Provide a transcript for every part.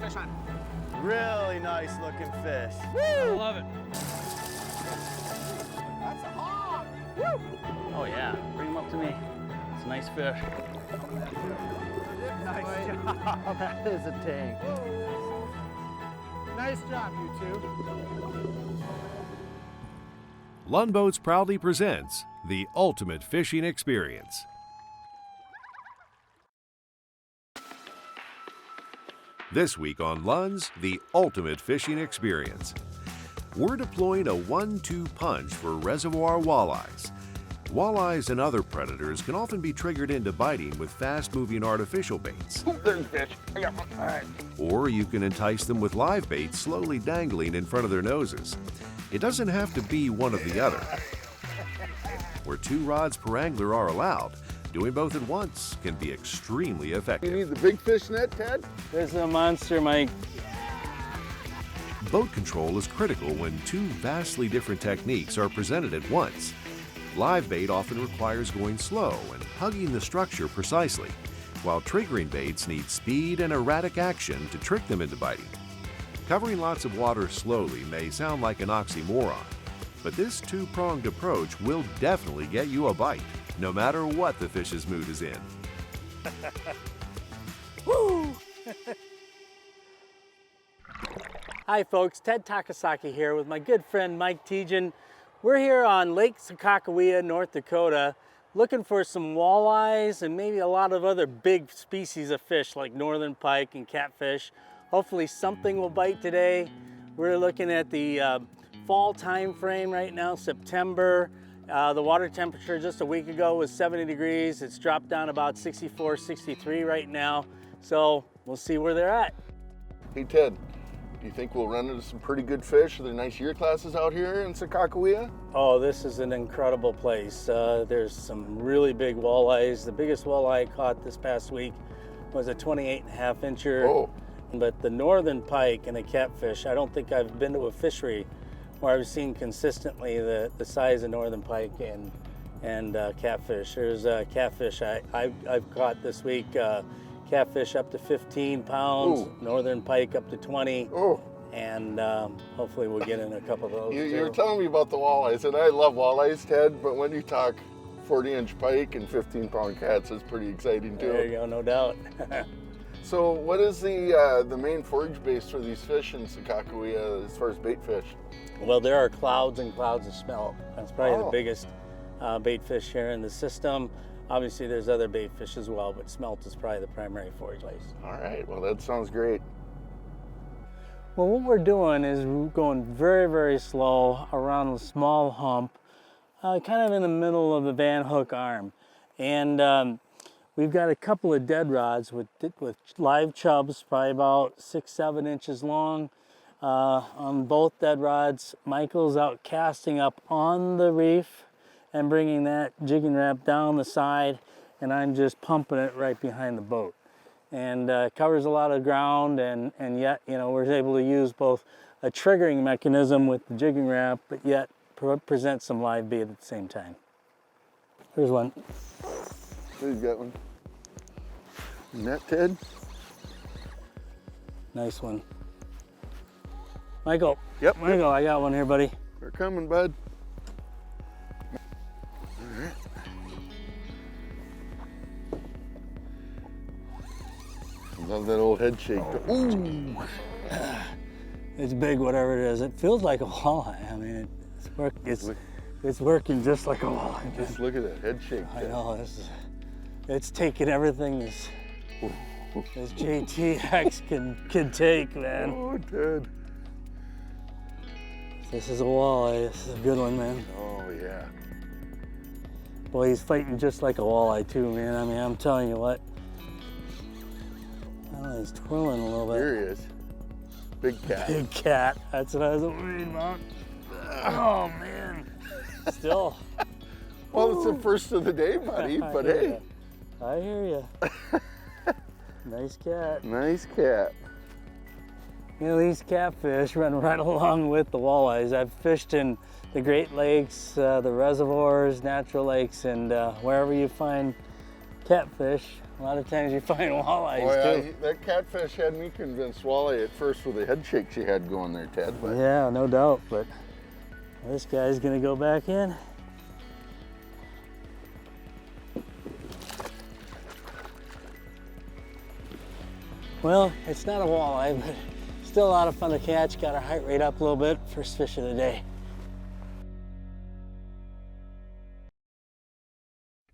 Fish on. Really nice looking fish. Woo! I love it. That's a hog. Woo! Oh yeah, bring him up to me. It's a nice fish. Nice job. That is a tank. Nice job, you two. Lund Boats proudly presents the ultimate fishing experience. This week on Lund's The Ultimate Fishing Experience, we're deploying a 1-2 punch for reservoir walleyes. Walleyes and other predators can often be triggered into biting with fast-moving artificial baits. Ooh, there's a fish. I got one. All right. Or you can entice them with live baits slowly dangling in front of their noses. It doesn't have to be one or the other. Where 2 rods per angler are allowed, doing both at once can be extremely effective. You need the big fish net, Ted? There's a monster, Mike. Boat control is critical when 2 vastly different techniques are presented at once. Live bait often requires going slow and hugging the structure precisely, while triggering baits need speed and erratic action to trick them into biting. Covering lots of water slowly may sound like an oxymoron, but this 2-pronged approach will definitely get you a bite, no matter what the fish's mood is in. Woo! Hi folks, Ted Takasaki here with my good friend Mike Tietjen. We're here on Lake Sakakawea, North Dakota, looking for some walleyes and maybe a lot of other big species of fish like northern pike and catfish. Hopefully something will bite today. We're looking at the fall time frame right now, September. The water temperature just a week ago was 70 degrees. It's dropped down about 64, 63 right now. So we'll see where they're at. Hey Ted, do you think we'll run into some pretty good fish? Are there nice year classes out here in Sakakawea? Oh, this is an incredible place. There's some really big walleyes. The biggest walleye I caught this past week was a 28.5 incher. Oh. But the northern pike and the catfish, I don't think I've been to a fishery where I've seen consistently the size of northern pike and catfish. There's catfish I've caught this week, catfish up to 15 pounds, Ooh. northern pike up to 20, Oh. and hopefully we'll get in a couple of those You were too. telling me about the walleyes, and I love walleyes, Ted, but when you talk 40-inch pike and 15-pound cats, it's pretty exciting too. There you go, no doubt. So what is the main forage base for these fish in Sakakawea as far as bait fish? Well, there are clouds and clouds of smelt. That's probably the Oh. biggest bait fish here in the system. Obviously, there's other bait fish as well, but smelt is probably the primary forage base. All right, well that sounds great. Well, what we're doing is we're going very, very slow around a small hump, kind of in the middle of the van hook arm. And we've got a couple of dead rods with live chubs, probably about 6-7 inches long. On both dead rods, Michael's out casting up on the reef and bringing that jigging Rap down the side, and I'm just pumping it right behind the boat. And covers a lot of ground, and yet, you know, we're able to use both a triggering mechanism with the jigging Rap, but yet present some live bait at the same time. Here's one. Who's got one? Net, Ted? Nice one. Michael. Yep. Michael, I got one here, buddy. They're coming, bud. Love that old head shake. Ooh! It's big, whatever it is. It feels like a walleye. I mean, it's working just like a walleye. Just look at that head shake. I know, it's taking everything this JTX can take, man. Oh, Ted. This is a walleye. This is a good one, man. Oh, yeah. Boy, he's fighting just like a walleye too, man. I mean, I'm telling you what. Oh, he's twirling a little bit. Here he is. Big cat. Big cat. That's what I was worried about. Oh, man. Still. Well, it's the first of the day, buddy, but hey. I hear you. Nice cat. Nice cat. You know, these catfish run right along with the walleyes. I've fished in the Great Lakes, the reservoirs, natural lakes, and wherever you find catfish, a lot of times you find walleyes too. That catfish had me convinced walleye at first with the head shakes you had going there, Ted. But yeah, no doubt, but this guy's gonna go back in. Well, it's not a walleye, but still a lot of fun to catch. Got our height rate up a little bit. First fish of the day.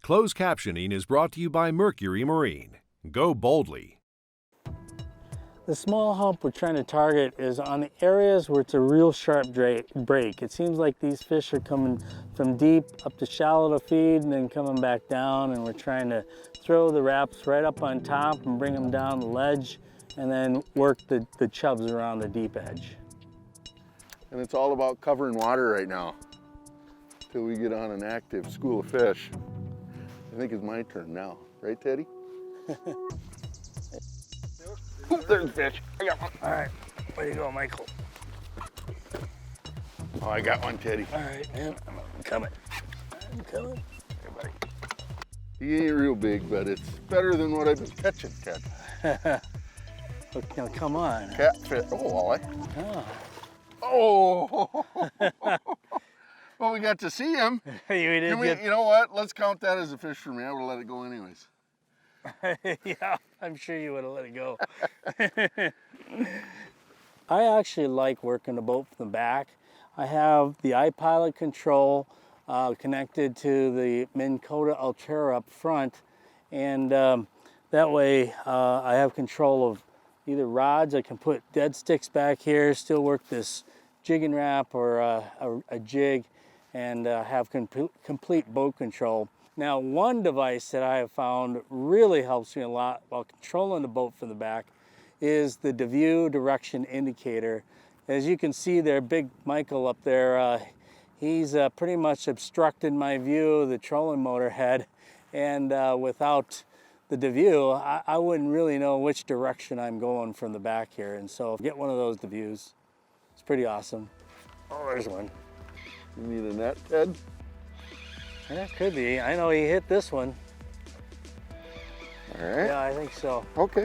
Closed captioning is brought to you by Mercury Marine. Go boldly. The small hump we're trying to target is on the areas where it's a real sharp break. It seems like these fish are coming from deep up to shallow to feed and then coming back down, and we're trying to throw the wraps right up on top and bring them down the ledge and then work the chubs around the deep edge. And it's all about covering water right now till we get on an active school of fish. I think it's my turn now, right, Teddy? Oop, there's a fish. I got one. All right, way to go, Michael. Oh, I got one, Teddy. All right, man, I'm coming. I'm coming. Hey, buddy. He ain't real big, but it's better than what I've been catching, Ted. Look, now, come on. Catfish. Oh, walleye. Oh. Oh. Well, we got to see him. You know what? Let's count that as a fish for me. I would have let it go anyways. Yeah, I'm sure you would have let it go. I actually like working the boat from the back. I have the iPilot control connected to the Minn Kota Ultra up front, and that way I have control of either rods. I can put dead sticks back here, still work this jig and wrap or a jig, and have complete boat control. Now, one device that I have found really helps me a lot while controlling the boat from the back is the view direction indicator. As you can see there, Big Michael up there, he's pretty much obstructed my view of the trolling motor head, and without the view, I wouldn't really know which direction I'm going from the back here. And so get one of those views. It's pretty awesome. Oh, there's one. You need a net, Ted? Yeah, could be. I know he hit this one. All right. Yeah, I think so. Okay.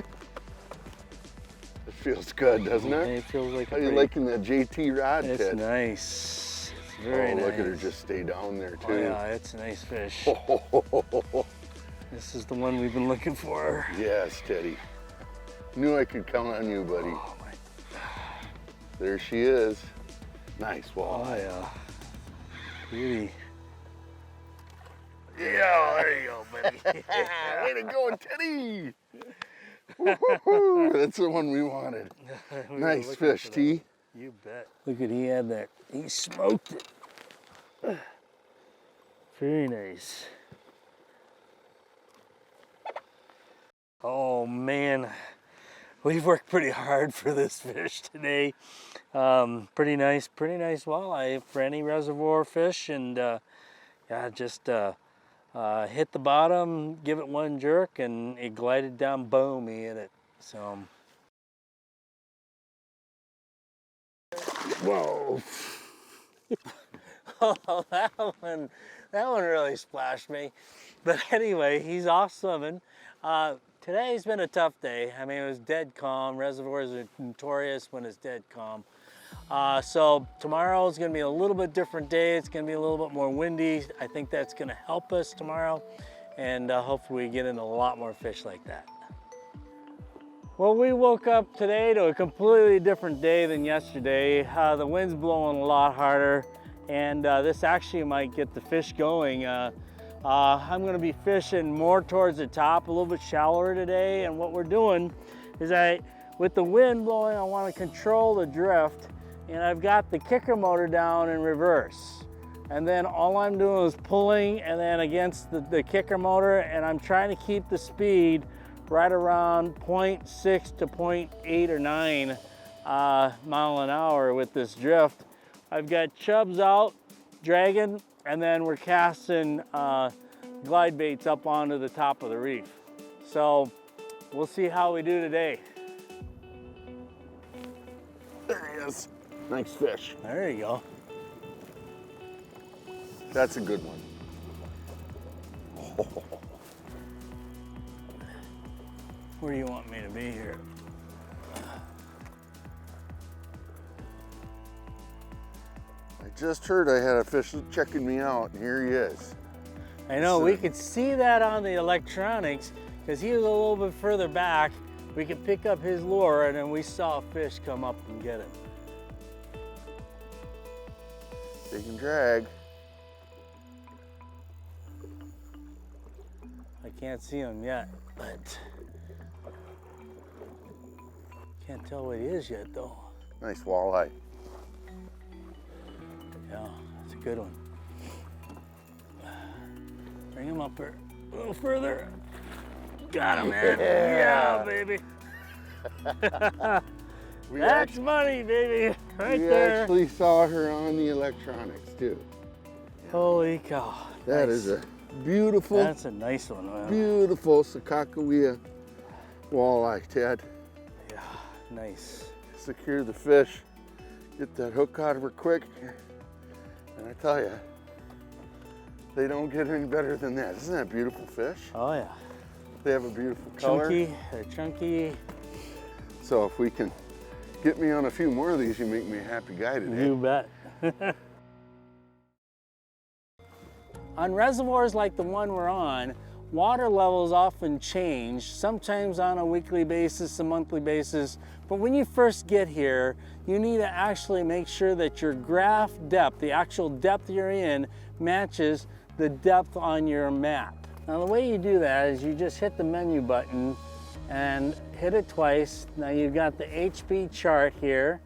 It feels good, doesn't it? It feels like How are you liking that JT rod, It's Ted? nice. It's very nice. Look at her just stay down there, too. Oh, yeah, it's a nice fish. Oh. This is the one we've been looking for. Yes, Teddy. Knew I could count on you, buddy. Oh, my. There she is. Nice walleye. Oh, yeah. Beauty. Yeah, there you go, buddy. Way to go, Teddy. Woo-hoo-hoo. That's the one we wanted. Nice fish, T. You bet. Look at, he had that. He smoked it. Very nice. Oh man, we've worked pretty hard for this fish today. Pretty nice walleye for any reservoir fish, and yeah, just hit the bottom, give it one jerk, and it glided down. Boom, he hit it. So, whoa! Oh, that one really splashed me. But anyway, he's off swimming. Today's been a tough day. I mean, it was dead calm. Reservoirs are notorious when it's dead calm. So tomorrow is going to be a little bit different day. It's going to be a little bit more windy. I think that's going to help us tomorrow, and hopefully we get in a lot more fish like that. Well, we woke up today to a completely different day than yesterday. The wind's blowing a lot harder, and this actually might get the fish going. I'm going to be fishing more towards the top, a little bit shallower today, and what we're doing is with the wind blowing, I want to control the drift, and I've got the kicker motor down in reverse. And then all I'm doing is pulling and then against the kicker motor, and I'm trying to keep the speed right around 0.6 to 0.8 or 9 mile an hour with this drift. I've got chubs out dragging and then we're casting glide baits up onto the top of the reef. So we'll see how we do today. There he is. Nice fish. There you go. That's a good one. Where do you want me to be here? I just heard I had a fish checking me out, and here he is. I know, we could see that on the electronics because he was a little bit further back. We could pick up his lure and then we saw a fish come up and get him. They can drag. I can't see him yet, but can't tell what he is yet though. Nice walleye. Yeah, that's a good one. Bring him up here a little further. Got him, man. Yeah, baby. That's money, baby. Right we there. actually saw her on the electronics too. Holy cow. That Nice. is a beautiful, That's a nice one, man. beautiful Sakakawea walleye, Ted. Yeah, nice. Secure the fish, get that hook out of her quick, and I tell you, they don't get any better than that. Isn't that a beautiful fish? Oh yeah. They have a beautiful color. Chunky, they're chunky. So if we can get me on a few more of these, you make me a happy guy today. You bet. On reservoirs like the one we're on, water levels often change, sometimes on a weekly basis, a monthly basis. But when you first get here, you need to actually make sure that your graph depth, the actual depth you're in, matches the depth on your map. Now the way you do that is you just hit the menu button and hit it twice. Now you've got the HP chart here.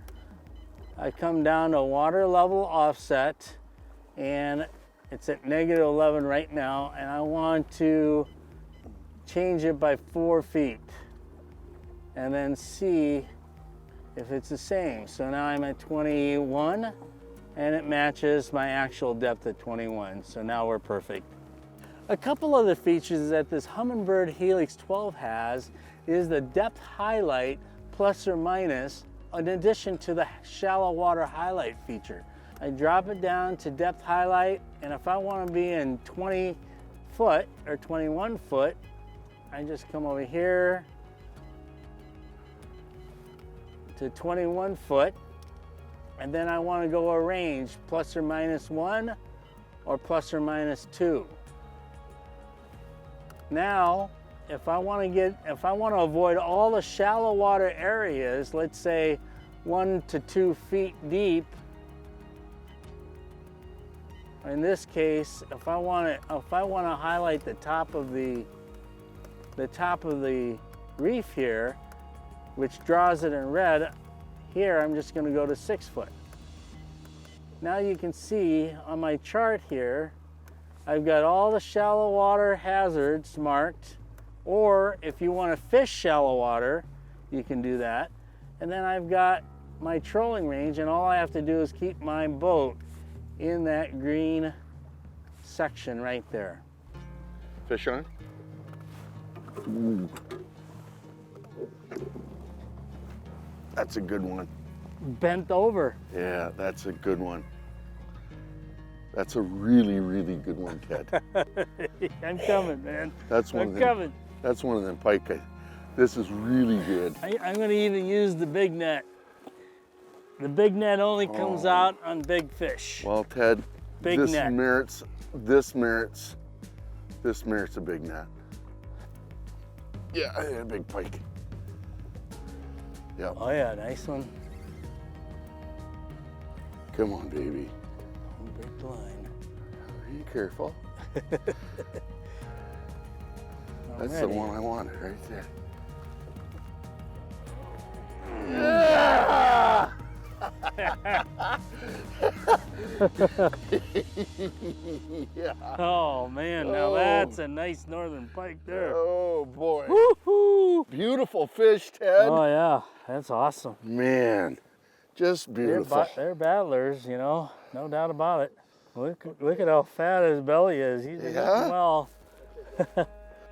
I come down to water level offset and it's at -11 right now, and I want to change it by 4 feet and then see if it's the same. So now I'm at 21 and it matches my actual depth at 21. So now we're perfect. A couple other features that this Humminbird Helix 12 has is the depth highlight plus or minus in addition to the shallow water highlight feature. I drop it down to depth highlight, and if I want to be in 20 foot or 21 foot, I just come over here to 21 foot, and then I want to go a range plus or minus 1 or plus or minus 2. Now, if I want to avoid all the shallow water areas, let's say 1 to 2 feet deep. In this case, if I want to highlight the top of the reef here, which draws it in red, here I'm just going to go to 6 foot. Now you can see on my chart here, I've got all the shallow water hazards marked, or if you want to fish shallow water, you can do that. And then I've got my trolling range, and all I have to do is keep my boat in that green section right there. Fish on? Ooh. That's a good one. Bent over. Yeah, that's a good one. That's a really, really good one, Ted. I'm coming, man. That's one I'm of them. coming. That's one of them pike. This is really good. I'm going to even use the big net. The big net only comes out on big fish. Well, Ted, Big this net. merits a big net. Yeah, I had a big pike. Yep. Oh yeah, nice one. Come on, baby. Big line. Be careful. That's the Already. one I wanted right there. Yeah! Yeah. Oh man, now Oh. that's a nice northern pike there. Oh boy. Woohoo! Beautiful fish, Ted. Oh yeah, that's awesome. Man, just beautiful. They're battlers, you know, no doubt about it. Look at how fat his belly is. He's eating well.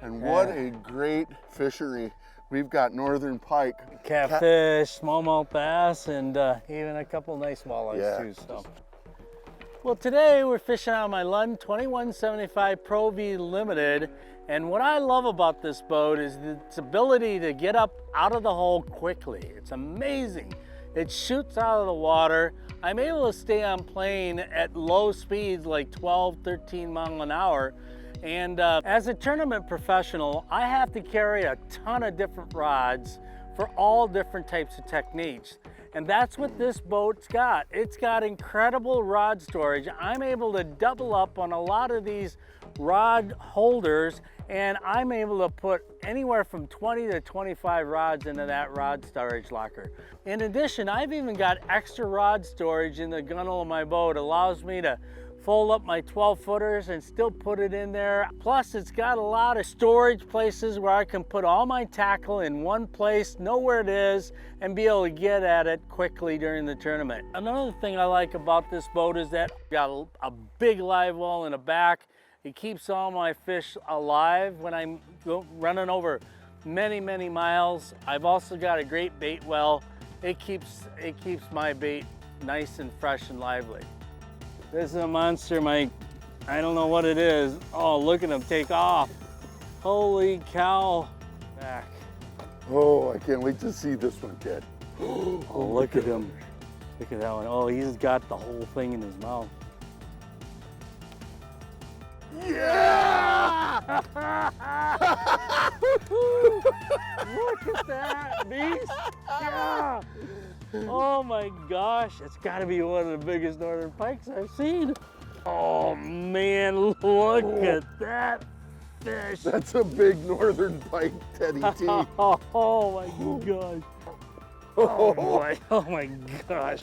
And what a great fishery. We've got northern pike. Catfish, smallmouth bass, and even a couple nice walleyes too. So. Well, today we're fishing on my Lund 2175 Pro V Limited, and what I love about this boat is its ability to get up out of the hole quickly. It's amazing. It shoots out of the water. I'm able to stay on plane at low speeds like 12, 13 miles an hour. And as a tournament professional, I have to carry a ton of different rods for all different types of techniques. And that's what this boat's got. It's got incredible rod storage. I'm able to double up on a lot of these rod holders, and I'm able to put anywhere from 20 to 25 rods into that rod storage locker. In addition, I've even got extra rod storage in the gunnel of my boat. It allows me to fold up my 12-footers and still put it in there. Plus, it's got a lot of storage places where I can put all my tackle in one place, know where it is, and be able to get at it quickly during the tournament. Another thing I like about this boat is that I've got a big live well in the back. It keeps all my fish alive when I'm running over many, many miles. I've also got a great bait well. It keeps my bait nice and fresh and lively. This is a monster, Mike. I don't know what it is. Oh, look at him take off. Holy cow. Back. Oh, I can't wait to see this one, Ted. Oh, look at him. Look at that one. Oh, he's got the whole thing in his mouth. Yeah! Look at that beast. Yeah. Oh my gosh, it's got to be one of the biggest northern pikes I've seen. Oh man, look at that fish. That's a big northern pike, Teddy T. Oh my gosh. Oh boy, oh my gosh.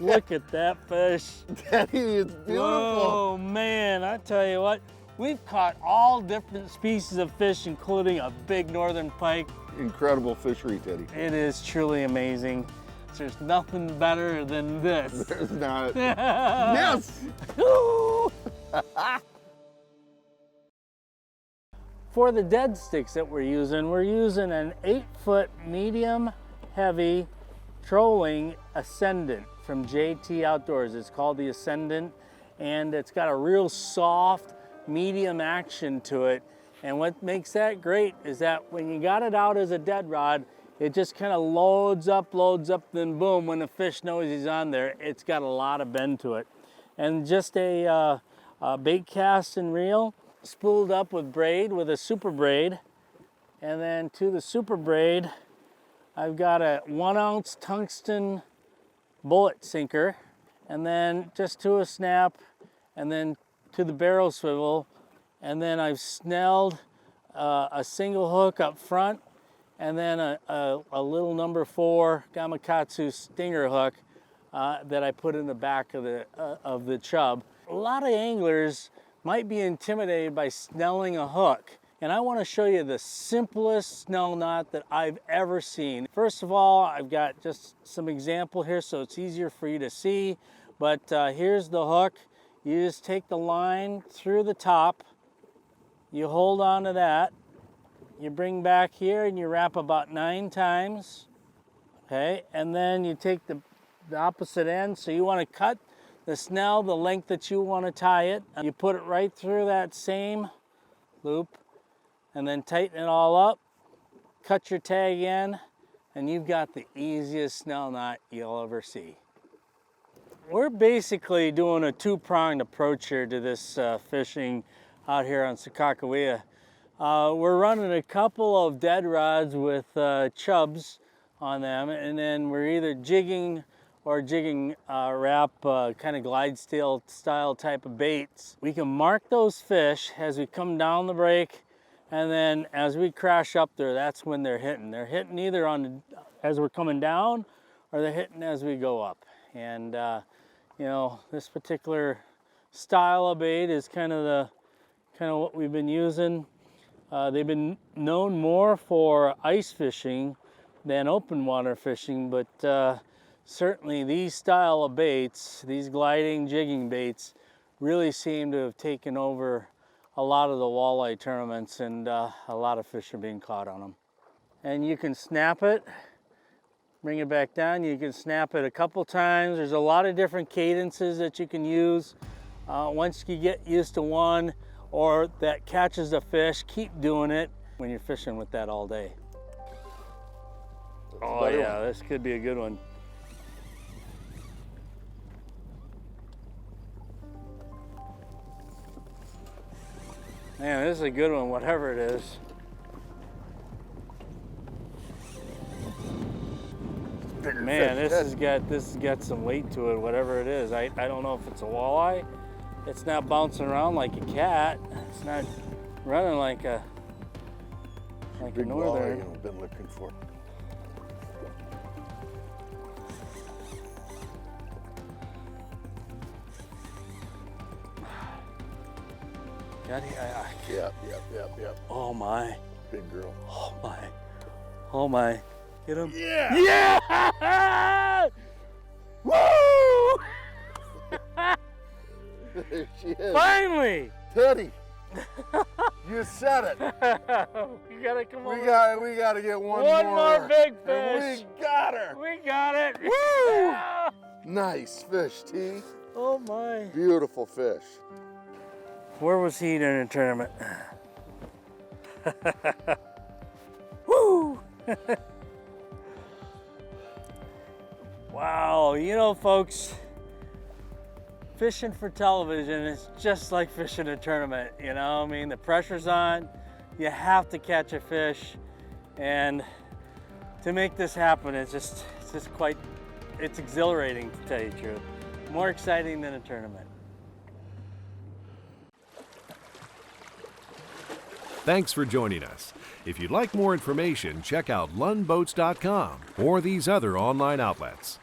Look at that fish. Teddy, it's beautiful. Oh man, I tell you what, we've caught all different species of fish, including a big northern pike. Incredible fishery, Teddy. It is truly amazing. There's nothing better than this. There's not. Yes! For the dead sticks that we're using an 8-foot medium heavy trolling Ascendant from JT Outdoors. It's called the Ascendant, and it's got a real soft medium action to it. And what makes that great is that when you got it out as a dead rod, it just kind of loads up, then boom, when the fish knows he's on there, it's got a lot of bend to it. And just a bait cast and reel, spooled up with braid, with a super braid. And then to the super braid, I've got a 1-ounce tungsten bullet sinker, and then just to a snap, and then to the barrel swivel, and then I've snelled a single hook up front, and then a little number 4 Gamakatsu stinger hook that I put in the back of the chub. A lot of anglers might be intimidated by snelling a hook, and I want to show you the simplest snell knot that I've ever seen. First of all, I've got just some example here so it's easier for you to see, but here's the hook. You just take the line through the top, you hold on to that, you bring back here and you wrap about 9 times, okay? And then you take the opposite end, so you want to cut the snell the length that you want to tie it. You put it right through that same loop and then tighten it all up, cut your tag in, and you've got the easiest snell knot you'll ever see. We're basically doing a 2-pronged approach here to this fishing out here on Sakakawea. We're running a couple of dead rods with chubs on them, and then we're either jigging or jigging wrap, kind of glide style type of baits. We can mark those fish as we come down the break, and then as we crash up there, that's when they're hitting. They're hitting either as we're coming down, or they're hitting as we go up. And you know, this particular style of bait is kind of what we've been using. They've been known more for ice fishing than open water fishing, but certainly these style of baits, these gliding, jigging baits, really seem to have taken over a lot of the walleye tournaments, and a lot of fish are being caught on them. And you can snap it, bring it back down. You can snap it a couple times. There's a lot of different cadences that you can use. Once you get used to one or that catches the fish, keep doing it when you're fishing with that all day. Oh yeah, this could be a good one. Man, this is a good one, whatever it is. Man, this has got some weight to it, whatever it is. I don't know if it's a walleye. It's not bouncing around like a cat. It's not running like a Big northern. walleye I've been looking for. Got it? Yep. Oh my. Big girl. Oh my. Oh my. Get him. Yeah! Yeah! Woo! There she is. Finally! Teddy, you said it. You gotta come over. We gotta get one more big and fish. we got her. We got it. Woo! Yeah! Nice fish, T. Oh my. Beautiful fish. Where was he in a tournament? Woo! Wow, you know, folks, fishing for television is just like fishing a tournament, you know? I mean, the pressure's on, you have to catch a fish, and to make this happen, it's exhilarating, to tell you the truth. More exciting than a tournament. Thanks for joining us. If you'd like more information, check out lundboats.com or these other online outlets.